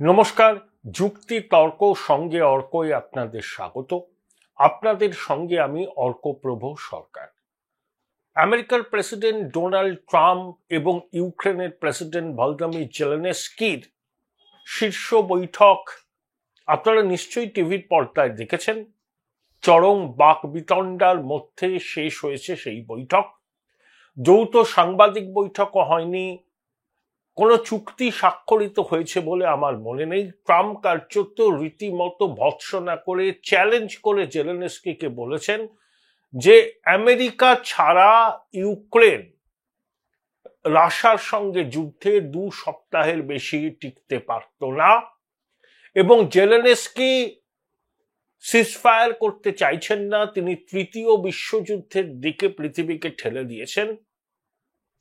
নমস্কার, যুক্তি তর্ক সঙ্গে অর্কই আপনাদের স্বাগত। আপনাদের সঙ্গে আমি অর্কপ্রভ সরকার। আমেরিকার প্রেসিডেন্ট ডোনাল্ড ট্রাম্প এবং ইউক্রেনের প্রেসিডেন্ট ভলোদিমির জেলেনস্কির শীর্ষ বৈঠক আপনারা নিশ্চয়ই টিভির পর্দায় দেখেছেন। চরম বাকবিতণ্ডার মধ্যে শেষ হয়েছে সেই বৈঠক। যৌথ সাংবাদিক বৈঠকও হয়নি, কোনো চুক্তি স্বাক্ষরিত হয়েছে বলে আমার মনে নেই। ট্রাম্প কার্যত রীতিমতো ভৎসনা করে চ্যালেঞ্জ করে জেলেনস্কিকে বলেছেন যে আমেরিকা ছাড়া ইউক্রেন রাশিয়ার সঙ্গে যুদ্ধে 2 সপ্তাহের বেশি টিকতে পারত না, এবং জেলেনস্কি সিজফায়ার করতে চাইছেন না। তিনি তৃতীয় বিশ্বযুদ্ধের দিকে পৃথিবীকে ঠেলে দিয়েছেন,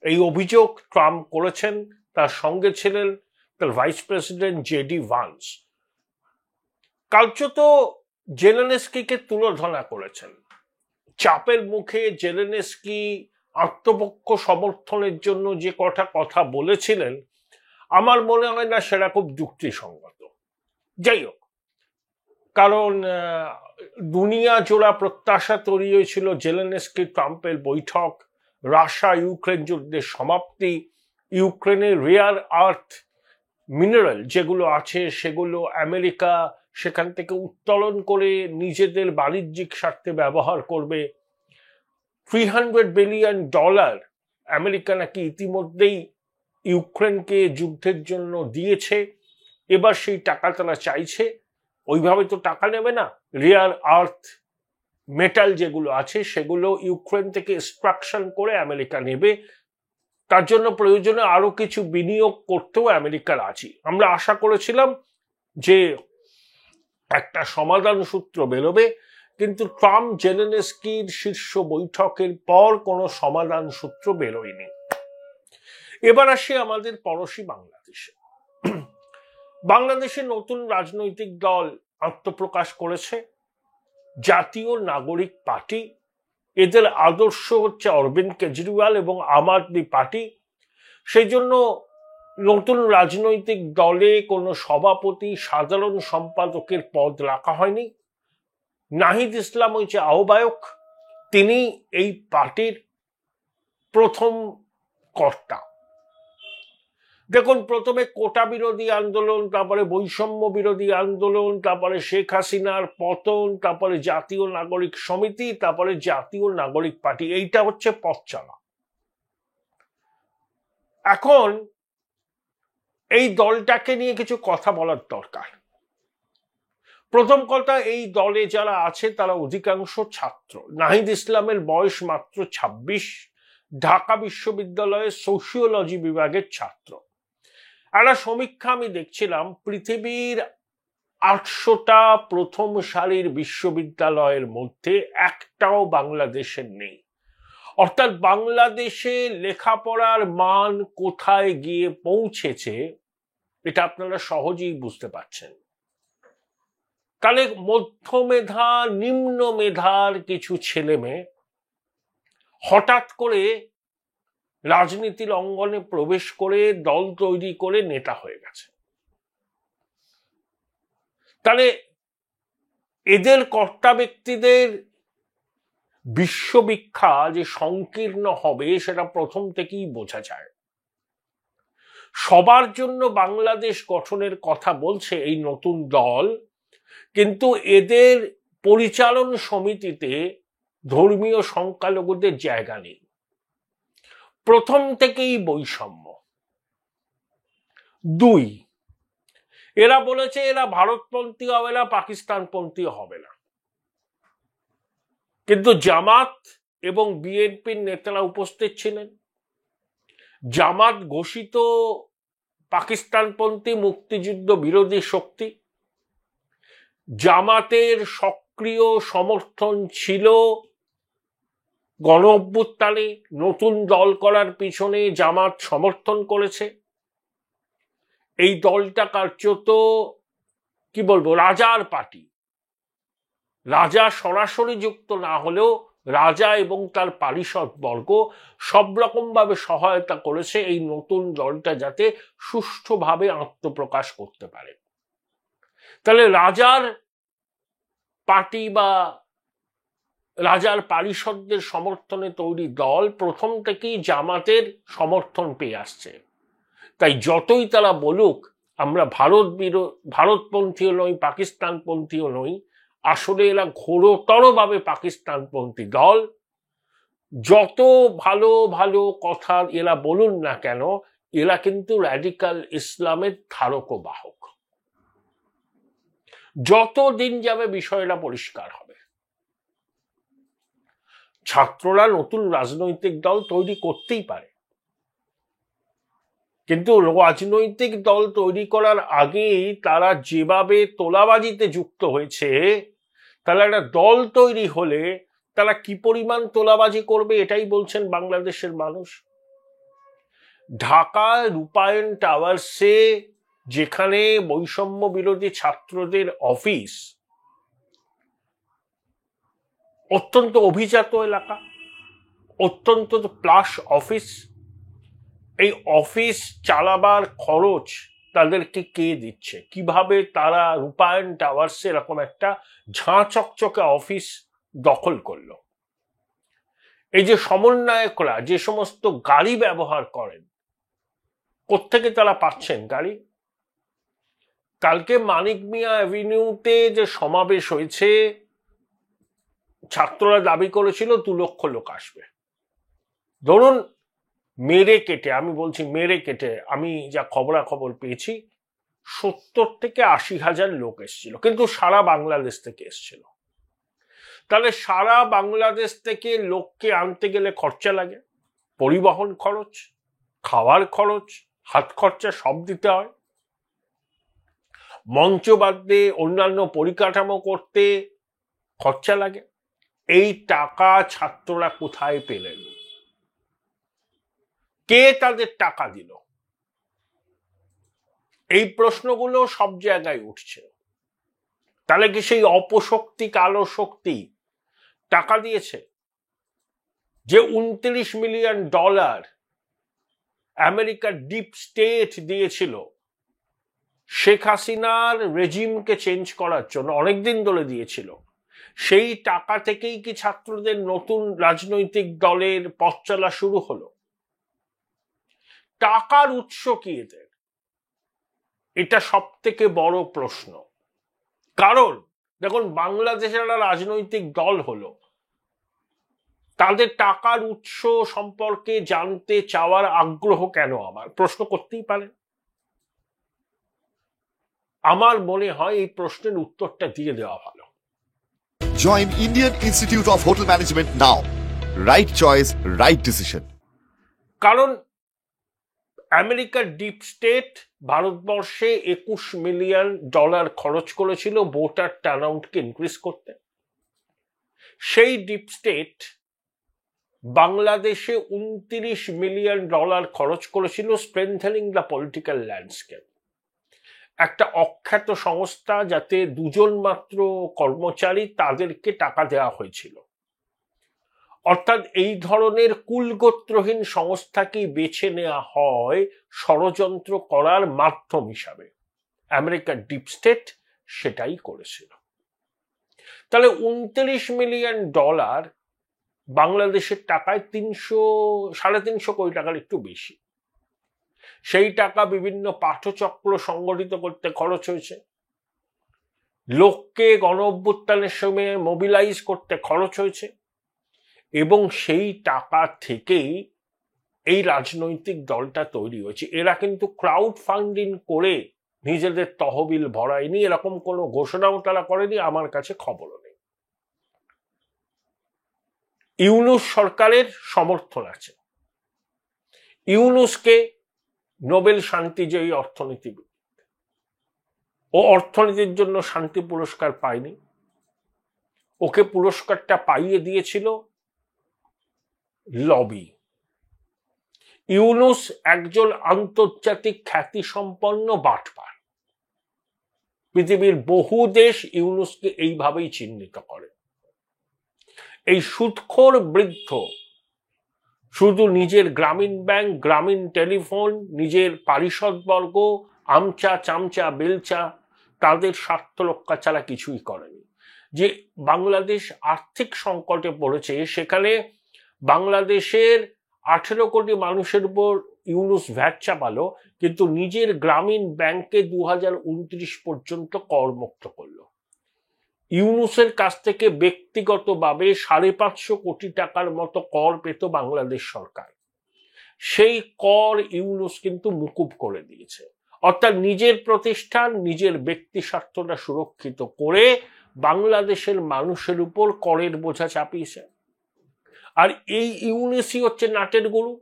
এই অভিযোগ ট্রাম্প করেছেন। তার সঙ্গে ছিলেন তার ভাইস প্রেসিডেন্ট জেডি ভান্স। কার্যত জেলেনস্কিকে তুলোধনা করেছেন। চাপের মুখে জেলেনস্কি আত্মপক্ষ সমর্থনের জন্য যে কথা বলেছিলেন আমার মনে হয় না সেটা খুব যুক্তিসঙ্গত। যাই হোক, কারণ দুনিয়া জোড়া প্রত্যাশা তৈরি হয়েছিল জেলেনস্কি ট্রাম্পের বৈঠক, রাশিয়া ইউক্রেন যুদ্ধের সমাপ্তি, ইউক্রেনের রেয়ার আর্থ মিনারেল যেগুলো আছে সেগুলো আমেরিকা সেখান থেকে উত্তোলন করে নিজেদের বাণিজ্যিক স্বার্থে ব্যবহার করবে। $300 বিলিয়ন আমেরিকা নাকি ইতিমধ্যেই ইউক্রেনকে যুদ্ধের জন্য দিয়েছে। এবার সেই টাকা তারা চাইছে, ওইভাবে তো টাকা নেবে না। রেয়ার আর্থ মেটাল যেগুলো আছে সেগুলো ইউক্রেন থেকে এক্সট্রাকশন করে আমেরিকা নেবে। তার জন্য প্রয়োজনে আরো কিছু বিনিয়োগ করতেও আমেরিকা রাজি। আমরা আশা করেছিলাম যে একটা সমাধান সূত্র বেরোবে, কিন্তু ট্রাম্প জেলেনস্কির শীর্ষ বৈঠকের পর কোনো সমাধান সূত্র বেরোয়নি। এবার আসি আমাদের পড়োশী বাংলাদেশে। বাংলাদেশে নতুন রাজনৈতিক দল আত্মপ্রকাশ করেছে, জাতীয় নাগরিক পার্টি। এদের আদর্শ হচ্ছে অরবিন্দ কেজরিওয়াল এবং আম আদমি পার্টি। সেই জন্য নতুন রাজনৈতিক দলে কোনো সভাপতি, সাধারণ সম্পাদকের পদ রাখা হয়নি। নাহিদ ইসলাম হচ্ছে আহ্বায়ক, তিনি এই পার্টির প্রথম কর্তা। দেখুন, প্রথমে কোটা বিরোধী আন্দোলন, তারপরে বৈষম্য বিরোধী আন্দোলন, তারপরে শেখ হাসিনার পতন, তারপরে জাতীয় নাগরিক সমিতি, তারপরে জাতীয় নাগরিক পার্টি। এইটা হচ্ছে পথ চলা। এখন এই দলটাকে নিয়ে কিছু কথা বলার দরকার। প্রথম কথা, এই দলে যারা আছে তারা অধিকাংশ ছাত্র। নাহিদ ইসলামের বয়স মাত্র 26, ঢাকা বিশ্ববিদ্যালয়ের সোশিওলজি বিভাগের ছাত্র। একটা সমীক্ষা আমি দেখছিলাম, পৃথিবীর 800টা প্রথম সারির বিশ্ববিদ্যালয়ের মধ্যে একটাও বাংলাদেশের নেই। অর্থাৎ বাংলাদেশে লেখাপড়ার মান কোথায় গিয়ে পৌঁছেছে এটা আপনারা সহজেই বুঝতে পারছেন। তাহলে মধ্যমেধা, নিম্ন মেধার কিছু ছেলে মেয়ে হঠাৎ করে রাজনীতির অঙ্গনে প্রবেশ করে দল তৈরি করে নেতা হয়ে গেছে। তাহলে এদের কর্তা ব্যক্তিদের বিশ্ববিখ্যাত যে সংকীর্ণ হবে সেটা প্রথম থেকেই বোঝা যায়। সবার জন্য বাংলাদেশ গঠনের কথা বলছে এই নতুন দল, কিন্তু এদের পরিচালন সমিতিতে ধর্মীয় সংখ্যালঘুদের জায়গা নেই। প্রথম থেকেই বৈষম্য। 2, এরা বলেছে এরা ভারতপন্থী হবে না, পাকিস্তানপন্থী হবে না, কিন্তু জামাত এবং বিএনপির নেতারা উপস্থিত ছিলেন। জামাত ঘোষিত পাকিস্তানপন্থী মুক্তিযুদ্ধ বিরোধী শক্তি। জামাতের সক্রিয় সমর্থন ছিল গণ অভ্যুত্থানে। নতুন দল করার পিছনে জামাত সমর্থন করেছে। এই দলটা কার্যত কি বলবো, রাজার পার্টি। রাজা সরাসরি যুক্ত না হলেও রাজা এবং তার পারিষদ বর্গ সব রকম ভাবে সহায়তা করেছে এই নতুন দলটা যাতে সুষ্ঠুভাবে আত্মপ্রকাশ করতে পারে। তাহলে রাজার পার্টি বা রাজার পারিষদদের সমর্থনে তৈরি দল প্রথম থেকেই জামাতের সমর্থন পেয়ে আসছে। তাই যতই তারা বলুক আমরা ভারতপন্থীও নই, পাকিস্তানপন্থীও নই, আসলে এরা ঘোরতরভাবে পাকিস্তানপন্থী দল। যত ভালো ভালো কথা এরা বলুন না কেন, এরা কিন্তু র্যাডিক্যাল ইসলামের ধারক ও বাহক। যত দিন যাবে বিষয়টা পরিষ্কার হবে। ছাত্ররা নতুন রাজনৈতিক দল তৈরি করতেই পারে, কিন্তু রাজনৈতিক দল তৈরি করার আগেই তারা যেভাবে তোলাবাজিতে যুক্ত হয়েছে, তাহলে একটা দল তৈরি হলে তারা কি পরিমাণ তোলাবাজি করবে এটাই বলছেন বাংলাদেশের মানুষ। ঢাকা রূপায়ণ টাওয়ার্সে, যেখানে বৈষম্য বিরোধী ছাত্রদের অফিস, অত্যন্ত অভিজাত এলাকা, অত্যন্ত প্লাস অফিস, এই অফিস চালাবার খরচ তাদেরকে কে দিচ্ছে? কিভাবে তারা রূপায়ণ টাওয়ার্সে এরকম একটা ঝাঁ চকচকে অফিস দখল করলো? এই যে সমন্বয়করা যে সমস্ত গাড়ি ব্যবহার করেন, কোত্থেকে তারা পাচ্ছেন গাড়ি? কালকে মানিক মিয়া অ্যাভিনিউতে যে সমাবেশ হয়েছে, ছাত্ররা দাবি করেছিল 2 লক্ষ লোক আসবে। ধরুন মেরে কেটে, আমি বলছি মেরে কেটে, আমি যা খবরাখবর পেয়েছি 70 থেকে 80,000 লোক এসেছিল, কিন্তু সারা বাংলাদেশ থেকে এসেছিল। তাহলে সারা বাংলাদেশ থেকে লোককে আনতে গেলে খরচা লাগে, পরিবহন খরচ, খাওয়ার খরচ, হাত খরচা সব দিতে হয়। মঞ্চ বাদ দিয়ে অন্যান্য পরিকাঠামো করতে খরচা লাগে। এই টাকা ছাত্ররা কোথায় পেলেন? কে তাদের টাকা দিল? এই প্রশ্নগুলো সব জায়গায় উঠছে। তাহলে কি সেই অপশক্তি, কালো শক্তি টাকা দিয়েছে? যে $29 মিলিয়ন আমেরিকার ডিপ স্টেট দিয়েছিল শেখ হাসিনার রেজিমকে চেঞ্জ করার জন্য, অনেকদিন ধরে দিয়েছিল, সেই টাকা থেকেই কি ছাত্রদের নতুন রাজনৈতিক দলের পথ চলা শুরু হলো? টাকার উৎস কি এদের? এটা সব থেকে বড় প্রশ্ন। কারণ দেখুন, বাংলাদেশের একটা রাজনৈতিক দল হলো, তাদের টাকার উৎস সম্পর্কে জানতে চাওয়ার আগ্রহ কেন? আমার প্রশ্ন করতেই পারে। আমার মনে হয় এই প্রশ্নের উত্তরটা দিয়ে দেওয়া ভালো। Join Indian Institute of Hotel Management now. Right choice, right decision. কারণ আমেরিকার ডিপ স্টেট ভারতবর্ষে $21 মিলিয়ন খরচ করেছিল ভোটার টার্নআউটকে ইনক্রিজ করতে। সেই ডিপ স্টেট বাংলাদেশে $29 মিলিয়ন খরচ করেছিল স্ট্রেংথেনিং দ্য পলিটিক্যাল ল্যান্ডস্কেপ। একটা অখ্যাত সংস্থা, যাতে 2 জন মাত্র কর্মচারী, তাদেরকে টাকা দেওয়া হয়েছিল। অর্থাৎ এই ধরনের কুলগোত্রহীন সংস্থাকেই বেছে নেওয়া হয় ষড়যন্ত্র করার মাধ্যম হিসাবে। আমেরিকার ডিপ স্টেট সেটাই করেছিল। তাহলে $29 মিলিয়ন বাংলাদেশের টাকায় 300-350 কোটি টাকার একটু বেশি। সেই টাকা বিভিন্ন পাঠচক্র সংগঠিত করতে খরচ হয়েছে, লোককে গণ অভ্যুত্থানের সময় মোবিলাইজ করতে খরচ হয়েছে, এবং সেই টাকা থেকেই এই রাজনৈতিক দলটা তৈরি হয়েছে। এরা কিন্তু ক্রাউড ফান্ডিং করে নিজেদের তহবিল ভরায়নি, এরকম কোনো ঘোষণাও তারা করেনি, আমার কাছে খবরও নেই। ইউনূস সরকারের সমর্থন আছে। ইউনূসকে নোবেল শান্তিজয়ী অর্থনীতিবিদ, ও অর্থনীতির জন্য শান্তি পুরস্কার পায়নি, ওকে পুরস্কারটা পাইয়ে দিয়েছিল লবি। ইউনূস একজন আন্তর্জাতিক খ্যাতিসম্পন্ন বাটপার। পৃথিবীর বহু দেশ ইউনূসকে এইভাবেই চিহ্নিত করে। এই সুদখোর বৃদ্ধ শুধু নিজের গ্রামীণ ব্যাংক, গ্রামীণ টেলিফোন, নিজের পারিষদবর্গ, আমচা চামচা বেলচা, তাদের স্বার্থ রক্ষা ছাড়া কিছুই করেনি। যে বাংলাদেশ আর্থিক সংকটে পড়েছে, সেখানে বাংলাদেশের 18 কোটি মানুষের উপর ইউনূস ভ্যাট চাপালো, কিন্তু নিজের গ্রামীণ ব্যাংকে 2029 পর্যন্ত করমুক্ত করলো। ইউনূসের কাছ থেকে ব্যক্তিগতভাবে 550 কোটি টাকার মতো কর পেত বাংলাদেশ সরকার। সেই কর ইউনূস কিন্তু মুকুব করে দিয়েছে। অর্থাৎ নিজের প্রতিষ্ঠান, নিজের ব্যক্তি স্বার্থটা সুরক্ষিত করে বাংলাদেশের মানুষের উপর করের বোঝা চাপিয়েছে। আর এই ইউনূসই হচ্ছে নাটের গুরু,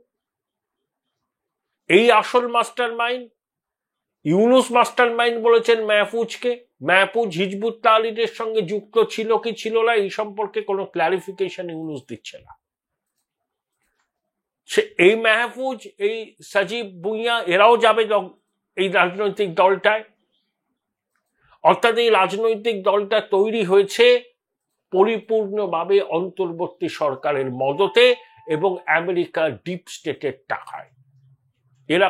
এই আসল master mind. Yunus master mind বলেছেন মাহফুজকে। মাহফুজ হিজবুত তাহরিরের সঙ্গে যুক্ত ছিল কি ছিল না এই সম্পর্কে কোনো ক্ল্যারিফিকেশন ইউনূস দিচ্ছে না। সে এই মাহফুজ, এই সাজিব ভুঁইয়া, এরাও যাবে এই রাজনৈতিক দলটায়। অর্থাৎ এই রাজনৈতিক দলটা তৈরি হয়েছে পরিপূর্ণভাবে অন্তর্বর্তী সরকারের মদতে এবং আমেরিকার ডিপ স্টেটের টাকায়। এরা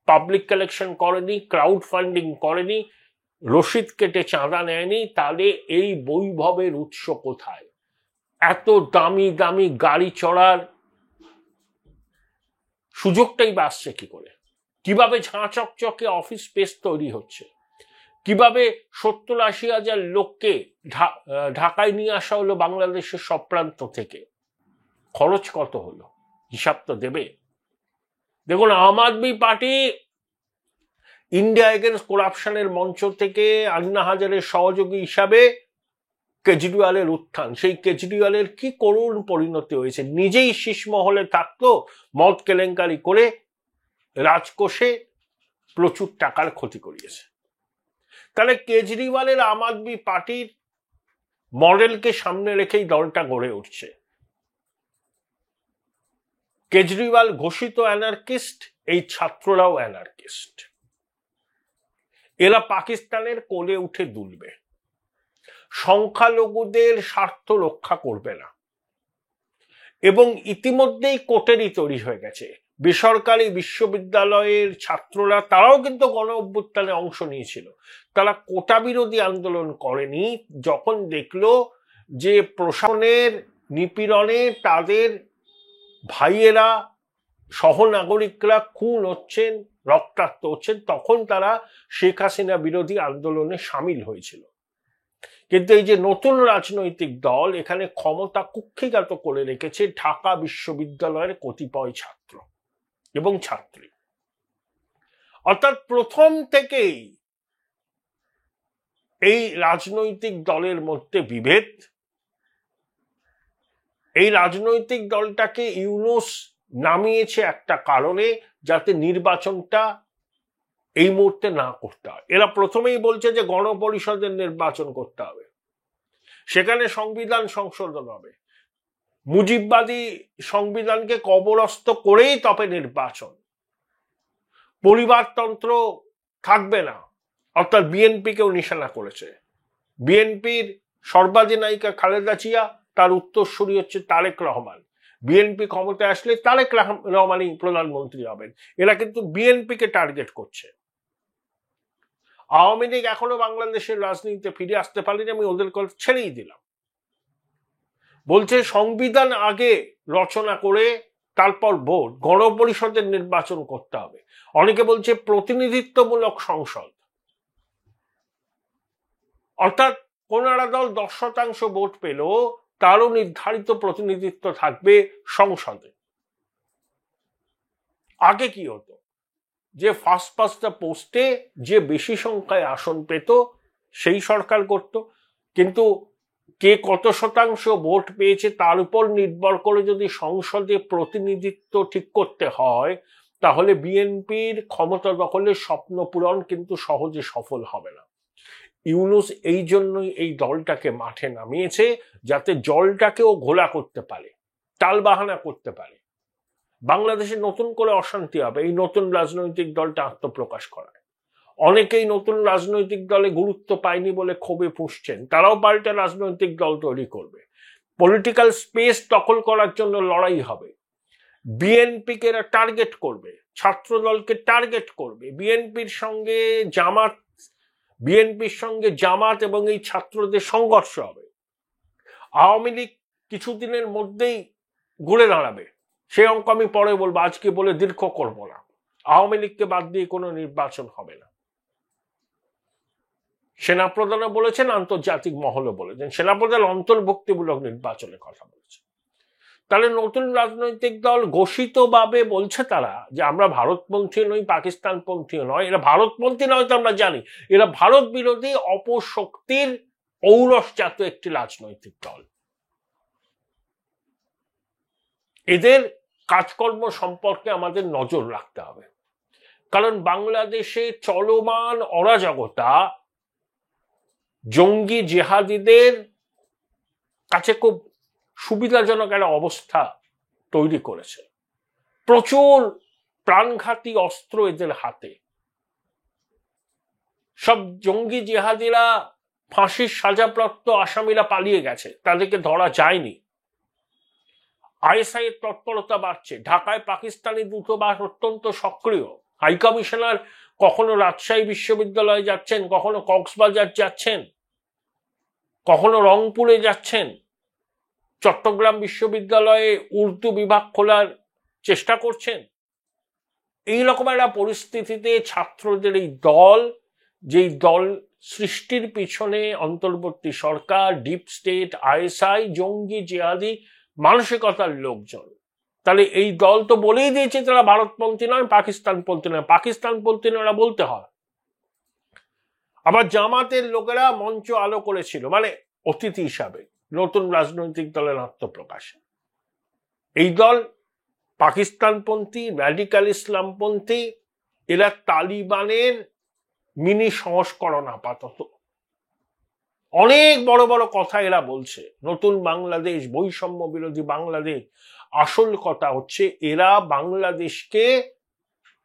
পাবলিক কালেকশন করেনি, ক্রাউড ফান্ডিং করেনি, রসিদ কেটে চাঁদা নেয়নি। তাহলে এই বৈভবের উৎস কোথায়? এত দামি দামি গাড়ি চড়ার সুযোগটাই বা আসছে কি করে? কিভাবে ঝাঁ চকচকে অফিস স্পেস তৈরি হচ্ছে? কিভাবে 70-80 হাজার লোককে ঢাকায় নিয়ে আসা হলো বাংলাদেশের সব প্রান্ত থেকে? খরচ কত হলো? হিসাব তো দেবে। দেখুন, আম আদমি পার্টি ইন্ডিয়া এগেন্স্ট করাপশনের মঞ্চ থেকে আন্না হাজারের সহযোগী হিসাবে কেজরিওয়ালের উত্থান, সেই কেজরিওয়ালের কি করুণ পরিণতি হয়েছে। নিজেই শীর্ষ মহলে থাকতো, মদ কেলেঙ্কারি করে রাজকোষে প্রচুর টাকার ক্ষতি করিয়েছে। তাহলে কেজরিওয়ালের আম আদমি পার্টির মডেলকে সামনে রেখেই দলটা গড়ে উঠছে। কেজরিওয়াল ঘোষিত অ্যানার্কিস্ট, এই ছাত্ররাও অ্যানার্কিস্ট। এরা পাকিস্তানের কোলে উঠে দুলবে, সংখ্যালঘুদের স্বার্থ রক্ষা করবে না। এবং ইতিমধ্যেই কোটেরি তৈরি হয়ে গেছে। বেসরকারি বিশ্ববিদ্যালয়ের ছাত্ররা, তারাও কিন্তু গণ অভ্যুত্থানে অংশ নিয়েছিল। তারা কোটা বিরোধী আন্দোলন করেনি যখন দেখলো যে প্রশাসনের নিপীড়নে তাদের ভাইয়েরা, সহনাগরিকরা খুন হচ্ছেন, রক্তাক্ত হচ্ছেন, তখন তারা শেখ হাসিনা বিরোধী আন্দোলনে সামিল হয়েছিল। কিন্তু এই যে নতুন রাজনৈতিক দল এখানে ক্ষমতা কুক্ষিগত করে রেখেছে ঢাকা বিশ্ববিদ্যালয়ের কতিপয় ছাত্র এবং ছাত্রী। অর্থাৎ প্রথম থেকেই এই রাজনৈতিক দলের মধ্যে বিভেদ। এই রাজনৈতিক দলটাকে ইউনূস নামিয়েছে একটা কারণে, যাতে নির্বাচনটা এই মুহূর্তে না করতে হয়। এরা প্রথমেই বলছে যে গণপরিষদের নির্বাচন করতে হবে, সেখানে সংবিধান সংশোধন হবে, মুজিববাদী সংবিধানকে কবরস্থ করেই তবে নির্বাচন, পরিবারতন্ত্র থাকবে না। অর্থাৎ বিএনপিকেও নিশানা করেছে। বিএনপির সর্বাধিনায়িকা খালেদা জিয়া, তার উত্তরসূরি হচ্ছে তারেক রহমান। বিএনপি ক্ষমতায় আসলে তারেক রহমানই প্রধানমন্ত্রী হবেন। এরা কিন্তু বিএনপিকে টার্গেট করছে। আওয়ামী লীগ এখনো বাংলাদেশের রাজনীতিতে ফিরে আসতে পারেনি, আমি ওদের কথা ছেড়েই দিলাম। বলছে সংবিধান আগে রচনা করে তারপর ভোট, গণপরিষদের নির্বাচন করতে হবে। অনেকে বলছে প্রতিনিধিত্বমূলক সংসদ, অর্থাৎ কোন একটা দল 10% ভোট পেল, তারও নির্ধারিত প্রতিনিধিত্ব থাকবে সংসদে। আগে কি হতো যে ফার্স্ট পাস্ট দ্য পোস্টে যে বেশি সংখ্যায় আসন পেত সেই সরকার করত, কিন্তু কে কত শতাংশ ভোট পেয়েছে তার উপর নির্ভর করে যদি সংসদে প্রতিনিধিত্ব ঠিক করতে হয়, তাহলে বিএনপির ক্ষমতা দখলের স্বপ্ন পূরণ কিন্তু সহজে সফল হবে না। ইউনূস এই জন্যই এই দলটাকে মাঠে নামিয়েছে, যাতে জলটাকেও ঘোলা করতে পারে, টালবাহানা করতে পারে। বাংলাদেশে নতুন করে অশান্তি হবে এই নতুন রাজনৈতিক দলটা আত্মপ্রকাশ করায়। অনেকেই নতুন রাজনৈতিক দলে গুরুত্ব পায়নি বলে ক্ষোভে ফুঁসছেন, তারাও পাল্টা রাজনৈতিক দল তৈরি করবে। পলিটিক্যাল স্পেস দখল করার জন্য লড়াই হবে। বিএনপিকে এরা টার্গেট করবে, ছাত্র দলকে টার্গেট করবে। বিএনপির সঙ্গে জামাত বিএনপির সঙ্গে জামাত এবং এই ছাত্রদের সংঘর্ষ হবে, আওয়ামী লীগ কিছুদিনের মধ্যেই ঘুরে দাঁড়াবে, সে অঙ্ক আমি পরে বলবো, আজকে বলে দীর্ঘ করবো না। আওয়ামী লীগকে বাদ দিয়ে কোনো নির্বাচন হবে না। সেনাপ্রধানও বলেছেন, আন্তর্জাতিক মহলও বলেছেন, সেনাপ্রধান অন্তর্ভুক্তিমূলক নির্বাচনের কথা বলেছেন। তাহলে নতুন রাজনৈতিক দল ঘোষিতভাবে বলছে তারা যে আমরা ভারতপন্থী নই, পাকিস্তানপন্থীও নয়। এরা ভারতপন্থী নয় তো আমরা জানি, এরা ভারত বিরোধী অপশক্তির ঔরসজাত একটি রাজনৈতিক দল। এদের কাজকর্ম সম্পর্কে আমাদের নজর রাখতে হবে, কারণ বাংলাদেশে চলমান অরাজকতা জঙ্গি জেহাদিদের কাছে খুব সুবিধাজনক একটা অবস্থা তৈরি করেছে। প্রচুর প্রাণঘাতী অস্ত্র এদের হাতে। সব জঙ্গি জেহাদিরা ফাঁসির সাজাপ্রাপ্ত আসামিরা পালিয়ে গেছে, তাদেরকে ধরা যায়নি। আইএসআই এর তৎপরতা বাড়ছে। ঢাকায় পাকিস্তানি দূতাবাস অত্যন্ত সক্রিয়। হাইকমিশনার কখনো রাজশাহী বিশ্ববিদ্যালয়ে যাচ্ছেন, কখনো কক্সবাজার যাচ্ছেন, কখনো রংপুরে যাচ্ছেন। চট্টগ্রাম বিশ্ববিদ্যালয়ে উর্দু বিভাগ খোলার চেষ্টা করছেন। এইরকম একটা পরিস্থিতিতে ছাত্রদের এই দল, যেই দল সৃষ্টির পিছনে অন্তর্বর্তী সরকার, ডিপ স্টেট, আইএসআই, জঙ্গি জিহাদি মানসিকতার লোকজন, তাহলে এই দল তো বলেই দিয়েছে তারা ভারতপন্থী নয়, পাকিস্তানপন্থী নয়। পাকিস্তানপন্থী নয় বলতে হয়। আবার জামাতের লোকেরা মঞ্চ আলো করেছিল, মানে অতিথি হিসাবে, নতুন রাজনৈতিক দলের আত্মপ্রকাশে। এই দল পাকিস্তানপন্থী, র্যাডিক্যাল ইসলামপন্থী, এরা তালিবানের মিনি সংস্করণ। আপাতত অনেক বড় বড় কথা এরা বলছে, নতুন বাংলাদেশ, বৈষম্য বিরোধী বাংলাদেশ। আসল কথা হচ্ছে এরা বাংলাদেশকে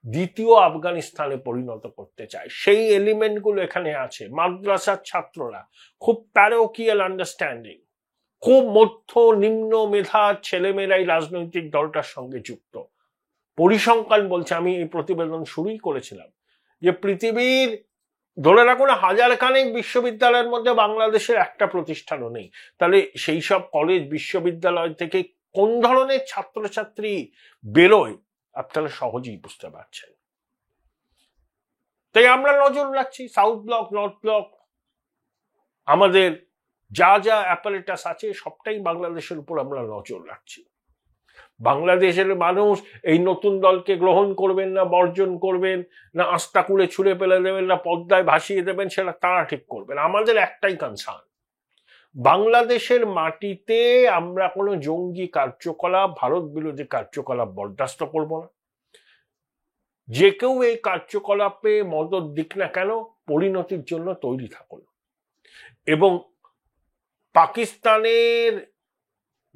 দ্বিতীয় আফগানিস্তানে পরিণত করতে চায়। সেই এলিমেন্টগুলো এখানে আছে। মাদ্রাসার ছাত্ররা খুব প্যারোকিয়াল আন্ডারস্ট্যান্ডিং, খুব মধ্য নিম্ন মেধার ছেলেমেয়েরাই রাজনৈতিক দলটার সঙ্গে যুক্ত। পরিসংখ্যান বলছে, আমি এই প্রতিবেদন শুরুই করেছিলাম, যে পৃথিবীর ধরে রাখুন 1000 খানেক বিশ্ববিদ্যালয়ের মধ্যে বাংলাদেশের একটা প্রতিষ্ঠানও নেই। তাহলে সেই সব কলেজ বিশ্ববিদ্যালয় থেকে কোন ধরনের ছাত্রছাত্রী বেরোয় আপনারা সহজেই বুঝতে পারছেন। তাই আমরা নজর রাখছি সাউথ ব্লক, নর্থ ব্লক, আমাদের যা যা অ্যাপারেটাস আছে সবটাই বাংলাদেশের উপর আমরা নজর রাখছি। বাংলাদেশের মানুষ এই নতুন দলকে গ্রহণ করবেন না বর্জন করবেন, না আস্থা কুড়ে ছুঁড়ে ফেলে দেবেন, না পদ্মায় ভাসিয়ে দেবেন, সেটা তারা ঠিক করবেন। আমাদের একটাই কনসার্ন, বাংলাদেশের মাটিতে আমরা কোনো জঙ্গি কার্যকলাপ, ভারত বিরোধী কার্যকলাপ বরদাস্ত করব না। যে কেউ এই কার্যকলাপে মদত দিক না কেন, পরিণতির জন্য তৈরি থাকুন। এবং পাকিস্তানের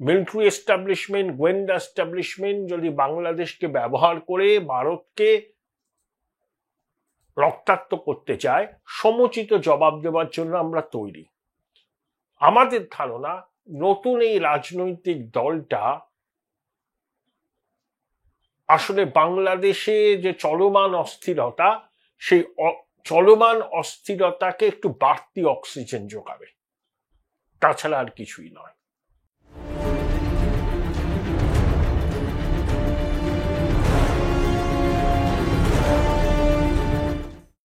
মিলিটারি এস্টাবলিশমেন্ট, গোয়েন্দা এস্টাবলিশমেন্ট যদি বাংলাদেশকে ব্যবহার করে ভারতকে রক্তাক্ত করতে চায়, সমুচিত জবাব দেওয়ার জন্য আমরা তৈরি। আমাদের ধারণা নতুন এই রাজনৈতিক দলটা আসলে বাংলাদেশে যে চলমান অস্থিরতা, সেই চলমান অস্থিরতাকে একটু বাড়তি অক্সিজেন যোগাবে, তাছাড়া আর কিছুই নয়।